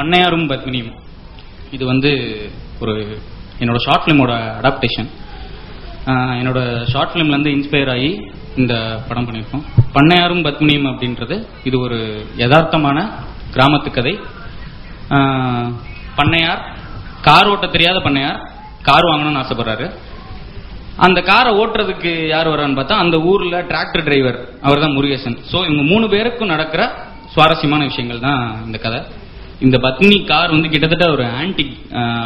பண்ணையாரும் பத்மினியும். இது வந்து ஒரு என்னோட ஷார்ட் ஃபிலிமோட அடாப்டேஷன். என்னோட ஷார்ட் ஃபிலிம்லேருந்து இன்ஸ்பயர் ஆகி இந்த படம் பண்ணியிருக்கோம். பண்ணையாரும் பத்மினியும் அப்படின்றது இது ஒரு யதார்த்தமான கிராமத்து கதை. பண்ணையார், கார் ஓட்ட தெரியாத பண்ணையார் கார் வாங்கணும்னு ஆசைப்படுறாரு. அந்த காரை ஓட்டுறதுக்கு யார் வரான்னு பார்த்தா அந்த ஊர்ல டிராக்டர் டிரைவர், அவர் தான் முருகேசன். ஸோ இவங்க 3 பேருக்கும் நடக்கிற சுவாரஸ்யமான விஷயங்கள் தான் இந்த கதை. இந்த பத்மினி கார் வந்து கிட்டத்தட்ட ஒரு ஆன்டிக்,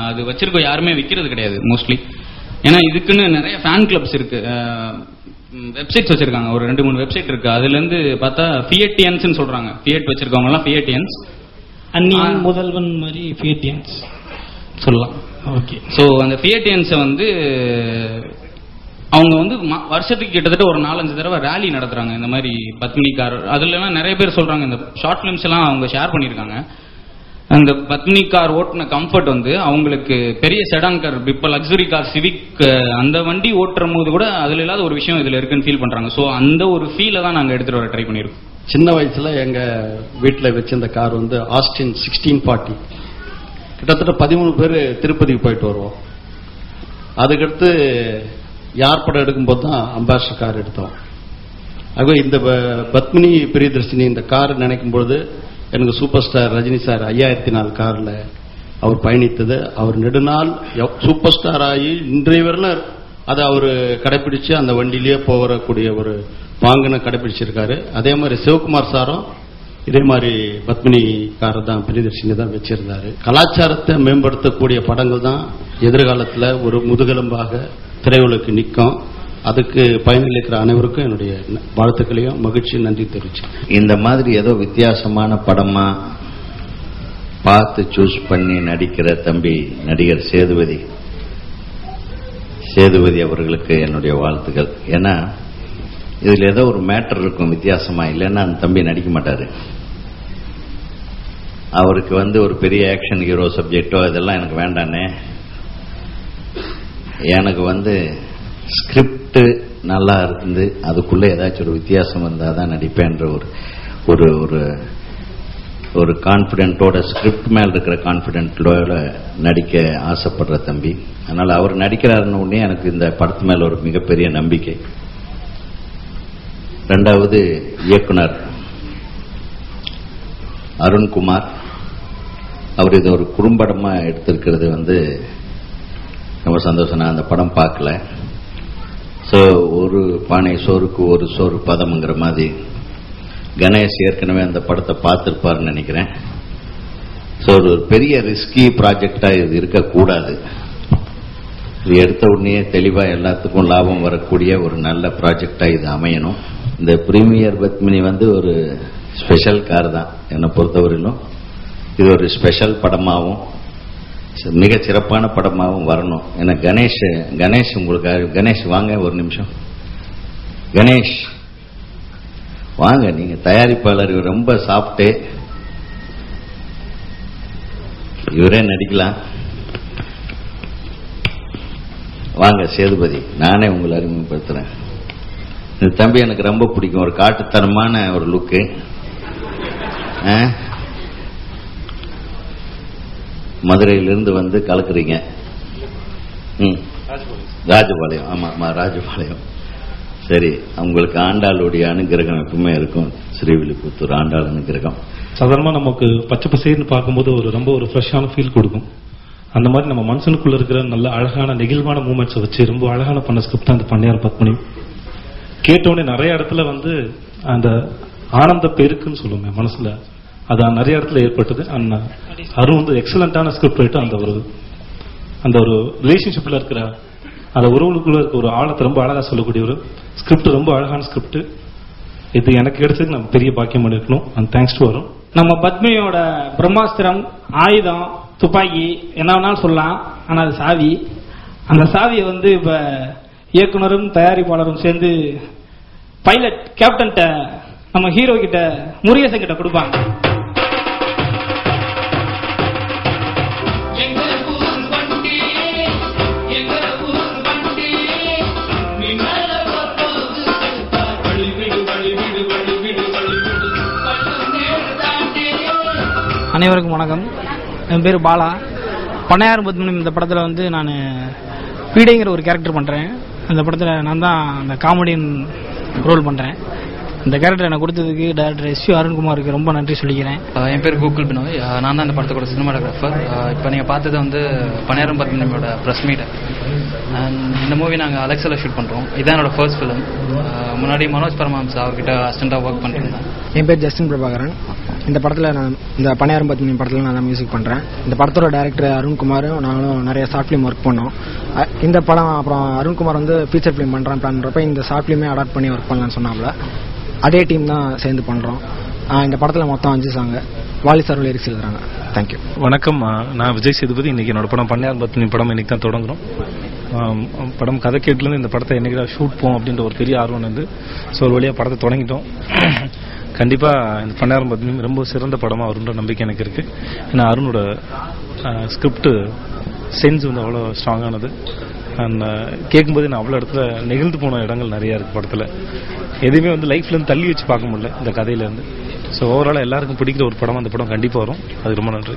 அது வச்சிருக்க யாருமே விற்கிறது கிடையாது மோஸ்ட்லி. ஏன்னா இதுக்குன்னு நிறைய ஃபேன் கிளப்ஸ் இருக்கு, வெப்சைட்ஸ் வச்சிருக்காங்க, ஒரு 2-3 வெப்சைட் இருக்கு. அதுல இருந்து பார்த்தா ஃபியட்டியன்ஸ் சொல்றாங்க. ஃபியட் வச்சிருக்கவங்க எல்லாம் ஃபியட்டியன்ஸ், அந்நியன் முதல்வன் மாதிரி ஃபியட்டியன்ஸ் சொல்லலாம். ஓகே. ஸோ அந்த ஃபியட்டியன்ஸை வந்து அவங்க வந்து வருஷத்துக்கு கிட்டத்தட்ட ஒரு 4-5 தடவை ரேலி நடத்துறாங்க. இந்த மாதிரி பத்மினி கார், அதுல எல்லாம் நிறைய பேர் சொல்றாங்க, இந்த ஷார்ட் பிலிம்ஸ் எல்லாம் அவங்க ஷேர் பண்ணியிருக்காங்க. அந்த பத்மினி கார் ஓட்டின கம்ஃபர்ட் வந்து அவங்களுக்கு பெரிய செடான் கார், இப்போ லக்ஸுரி கார் சிவிக் அந்த வண்டி ஓட்டுற போது கூட அதுல இல்லாத ஒரு விஷயம் இதுல இருக்குன்னு ஃபீல் பண்றாங்க. ஸோ அந்த ஒரு ஃபீலை தான் நாங்கள் எடுத்துட்டு வர ட்ரை பண்ணியிருக்கோம். சின்ன வயசுல எங்க வீட்டில் வச்சிருந்த கார் வந்து ஆஸ்டின் 1640. கிட்டத்தட்ட 13 பேர் திருப்பதிக்கு போயிட்டு வருவோம். அதுக்கடுத்து யார் படம் எடுக்கும்போது தான் அம்பாசிடர் கார் எடுத்தோம். ஆகவே இந்த பத்மினி பிரியதர்ஷினி இந்த கார் நினைக்கும் பொழுது எனக்கு சூப்பர் ஸ்டார் ரஜினி சார் 5004 கார்ல அவர் பயணித்தது, அவர் நெடுநாள் சூப்பர் ஸ்டார் ஆகி இன்றைய வரல அதை அவர் கடைபிடிச்சு அந்த வண்டியிலேயே போகக்கூடிய ஒரு பாங்கனை கடைபிடிச்சிருக்காரு. அதே மாதிரி சிவகுமார் சாரும் இதே மாதிரி பத்மினி காரை தான் பிரியதர்ஷினி தான் வச்சிருந்தாரு. கலாச்சாரத்தை மேம்படுத்தக்கூடிய படங்கள் தான் எதிர்காலத்தில் ஒரு முதுகெலும்பாக திரையுலகுக்கு நிற்கும். அதுக்கு பயனளிக்கிற அனைவருக்கும் என்னுடைய வாழ்த்துக்களையும் மகிழ்ச்சி நன்றி தெரிவிச்சு. இந்த மாதிரி ஏதோ வித்தியாசமான படமா பார்த்து சூஸ் பண்ணி நடிக்கிற தம்பி நடிகர் சேதுபதி அவர்களுக்கு என்னுடைய வாழ்த்துக்கள். ஏன்னா இதுல ஏதோ ஒரு மேட்டர் இருக்கும் வித்தியாசமா, இல்லைன்னா அந்த தம்பி நடிக்க மாட்டாரு. அவருக்கு வந்து ஒரு பெரிய ஆக்ஷன் ஹீரோ சப்ஜெக்டோ இதெல்லாம் எனக்கு வேண்டானே, எனக்கு வந்து ஸ்கிரிப்ட் நல்லா இருந்து அதுக்குள்ள ஏதாச்சும் ஒரு வித்தியாசம் இருந்தால் தான் நடிப்பேன்ற ஒரு ஒரு ஒரு கான்ஃபிடென்ட்டோட, ஸ்கிரிப்ட் மேல இருக்கிற கான்ஃபிடென்ட்டோட நடிக்க ஆசைப்படுற தம்பி. அதனால அவர் நடிக்கிறாருன்னு உடனே எனக்கு இந்த படத்து மேல ஒரு மிகப்பெரிய நம்பிக்கை. ரெண்டாவது இயக்குனர் அருண்குமார், அவர் இது ஒரு குறும்படமா எடுத்திருக்கிறது வந்து ரொம்ப சந்தோஷம். நான் அந்த படம் பார்க்கல. ஸோ ஒரு பானை சோறுக்கு ஒரு சோறு பதம்ங்கிற மாதிரி கணேஷ் ஏற்கனவே அந்த படத்தை பார்த்துருப்பாருன்னு நினைக்கிறேன். ஸோ ஒரு பெரிய ரிஸ்கி ப்ராஜெக்டா இது இருக்கக்கூடாது. இது எடுத்த உடனே தெளிவாக எல்லாத்துக்கும் லாபம் வரக்கூடிய ஒரு நல்ல ப்ராஜெக்டா இது அமையணும். இந்த பிரீமியர் பத்மினி வந்து ஒரு ஸ்பெஷல் கார் தான் என்னை பொறுத்தவரையிலும். இது ஒரு ஸ்பெஷல் படமாகவும் மிக சிறப்பான படமாகவும் வரணும். ஏன்னா கணேஷ் உங்களுக்கு கணேஷ் வாங்க ஒரு நிமிஷம். கணேஷ் வாங்க, நீங்க தயாரிப்பாளர், ரொம்ப சாப்பிட்டு இவரே நடிக்கலாம். வாங்க சேதுபதி, நானே உங்களை அறிமுகப்படுத்துறேன். இந்த தம்பி எனக்கு ரொம்ப பிடிக்கும். ஒரு காட்டுத்தனமான ஒரு லுக்கு. மதுரையிலிருந்து வந்து கலக்குறீங்க. ராஜபாளையம். ஆமா ராஜபாளையம். சரி, உங்களுக்கு ஆண்டாளுடைய அனுகிரகம் எப்பவுமே இருக்கும். ஸ்ரீவில்லிபுத்தூர் ஆண்டாள் அனுகிரகம். சாதாரணமாக நமக்கு பச்சை பசேர்னு பார்க்கும்போது ரொம்ப ஒரு ஃப்ரெஷ்ஷான ஃபீல் கொடுக்கும். அந்த மாதிரி நம்ம மனுஷனுக்குள்ள இருக்கிற நல்ல அழகான நெகிழ்வான மூமெண்ட்ஸை வச்சு ரொம்ப அழகான பண்ண ஸ்கிரிப்ட் தான் இந்த பண்ணையார் பத்மினி. கேட்டோடனே நிறைய இடத்துல வந்து அந்த ஆனந்த பெருக்குன்னு சொல்லுங்க மனசுல, அது நிறைய இடத்துல ஏற்பட்டது. அருண் வந்து எக்ஸலண்டான ஸ்கிரிப்ட் ரைட்டர். அந்த ஒரு ரிலேஷன்ஷிப்ல இருக்கிற அந்த உறவுகளுக்குள்ள இருக்க ஒரு ஆழத்தை ரொம்ப அழகா சொல்லக்கூடிய ஒரு ஸ்கிரிப்ட், ரொம்ப அழகான ஸ்கிரிப்ட். இது எனக்கு கிடைச்சதுக்கு நம்ம பெரிய பாக்கியம் பண்ணிருக்கணும். அண்ட் தேங்க்ஸ் டு வரும். நம்ம பத்மினியோட பிரம்மாஸ்திரம், ஆயுதம், துப்பாக்கி என்ன வேணாலும் சொல்லலாம். ஆனா அது சாவி. அந்த சாவியை வந்து இப்ப இயக்குனரும் தயாரிப்பாளரும் சேர்ந்து பைலட் கேப்டன் நம்ம ஹீரோ கிட்ட முருகேசன் கிட்ட கொடுப்பாங்க. அனைவருக்கும் வணக்கம். என் பேர் பாலா. பண்ணையாரும் பத்மனும் இந்த படத்தில் வந்து நான் பீடைங்கிற ஒரு கேரக்டர் பண்ணுறேன். அந்த படத்தில் நான் தான் அந்த காமெடியன் ரோல் பண்ணுறேன். இந்த கேரக்டர் எனக்கு கொடுத்ததுக்கு டைரக்டர் எஸ்.வி. அருண்குமாருக்கு ரொம்ப நன்றி சொல்லிக்கிறேன். என் பேர் கோகுல் பினோய். நான் தான் இந்த படத்தோட சினிமாட்டோகிராஃபர். இப்போ நீங்கள் பார்த்தது வந்து பண்ணையாரும் பத்மனியோட ப்ரெஸ் மீட். இந்த மூவி நாங்கள் அலெக்ஸாவில் ஷூட் பண்ணுறோம். இதான் என்னோட ஃபர்ஸ்ட் ஃபிலிம். முன்னாடி மனோஜ் பரமஹம்சா அவர்கிட்ட அசிஸ்டண்டாக ஒர்க் பண்ணிருந்தேன். என் பேர் ஜஸ்டின் பிரபாகரன். இந்த படத்தில் நான் இந்த பண்ணையாரும் பத்மனி படத்தில் நான் தான் மியூசிக் பண்ணுறேன். இந்த படத்தோட டைரக்டர் அருண்குமாரும் நாங்களும் நிறைய ஷார்ட் ஃபிலிம் ஒர்க் பண்ணோம். இந்த படம் அப்புறம் அருண்குமார் வந்து ஃபீச்சர் ஃபிலிம் பண்ணுறான் பிளான்றப்ப இந்த ஷார்ட் ஃபிலிமே அடாப்ட் பண்ணி ஒர்க் பண்ணலான்னு சொன்னாப்ல. அதே டீம் தான் சேர்ந்து பண்ணுறோம். இந்த படத்தில் மொத்தம் 5 சாங் வாலி சார் லிரிக்ஸ் எழுதுறாங்க. தேங்க்யூ. வணக்கம், நான் விஜய் சேதுபதி. இன்னைக்கு என்னோட படம் பண்ணையார் பத்மனி படம் இன்னைக்கு தான் தொடங்குறோம். படம் கதை கேட்டுலேருந்து இந்த படத்தை என்னைக்கு ஷூட் போவோம் அப்படின்ற ஒரு பெரிய ஆர்வம் வந்து ஸோ ஒரு வழியாக படத்தை தொடங்கிட்டோம். கண்டிப்பாக இந்த பண்ணையார் பத்மனி ரொம்ப சிறந்த படமாக வருன்ற நம்பிக்கை எனக்கு இருக்குது. ஏன்னா அருணோட ஸ்கிரிப்ட் சென்ஸ் வந்து அவ்வளோ ஸ்ட்ராங்கானது. அண்ட் கேட்கும்போது நான் அவ்வளோ இடத்துல நெகிழ்ந்து போன இடங்கள் நிறையா இருக்குது படத்தில். எதுவுமே வந்து லைஃப்லேருந்து தள்ளி வச்சு பார்க்க முடியல இந்த கதையிலேருந்து. ஸோ ஓவராலாக எல்லாருக்கும் பிடிக்கிற ஒரு படம் அந்த படம் கண்டிப்பாக வரும். அது ரொம்ப நன்றி.